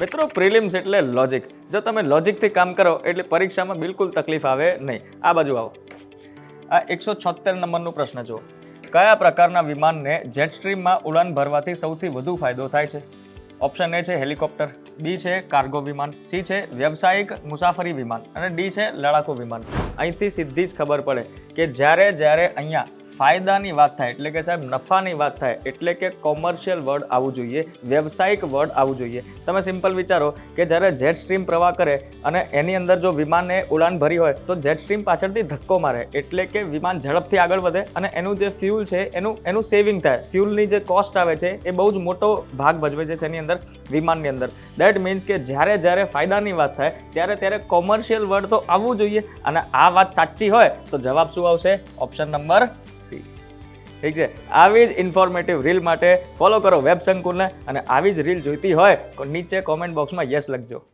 મિત્રો પ્રિલિમ્સ એટલે લોજિક. જો તમે લોજિકથી કામ કરો એટલે પરીક્ષામાં બિલકુલ તકલીફ આવે નહીં. આ બાજુ આવો. આ 176 નંબરનો પ્રશ્ન જુઓ. કયા પ્રકારના વિમાનને જેટ સ્ટ્રીમમાં ઉડાન ભરવાથી સૌથી વધુ ફાયદો થાય છે? ઓપ્શન એ છે હેલિકોપ્ટર, બી છે કાર્ગો વિમાન, સી છે વ્યવસાયિક મુસાફરી વિમાન અને ડી છે લડાકુ વિમાન. અહીંથી સીધી જ ખબર પડે કે જ્યારે અહીંયા ફાયદાની વાત થાય એટલે કે સાહેબ નફાની વાત થાય એટલે કે કોમર્શિયલ વર્ડ આવવું જોઈએ, વ્યવસાયિક વર્ડ આવવું જોઈએ. તમે સિમ્પલ વિચારો કે જ્યારે જેટ સ્ટ્રીમ પ્રવાહ કરે અને એની અંદર જો વિમાનને ઉડાન ભરી હોય તો જેટ સ્ટ્રીમ પાછળથી ધક્કો મારે એટલે કે વિમાન ઝડપથી આગળ વધે અને એનું જે ફ્યુલ છે એનું સેવિંગ થાય. ફ્યુલની જે કોસ્ટ આવે છે એ બહુ જ મોટો ભાગ ભજવે છે એની અંદર, વિમાનની અંદર. દેટ મીન્સ કે જ્યારે ફાયદાની વાત થાય ત્યારે કોમર્શિયલ વર્ડ તો આવવું જોઈએ અને આ વાત સાચી હોય તો જવાબ શું આવશે? Option number C. ઠીક છે. આવી જ ઇન્ફોર્મેટિવ રીલ માટે ફોલો કરો વેબ સંકુલને અને આવી જ રીલ જોઈતી હોય તો નીચે કોમેન્ટ બોક્સમાં યસ લખજો.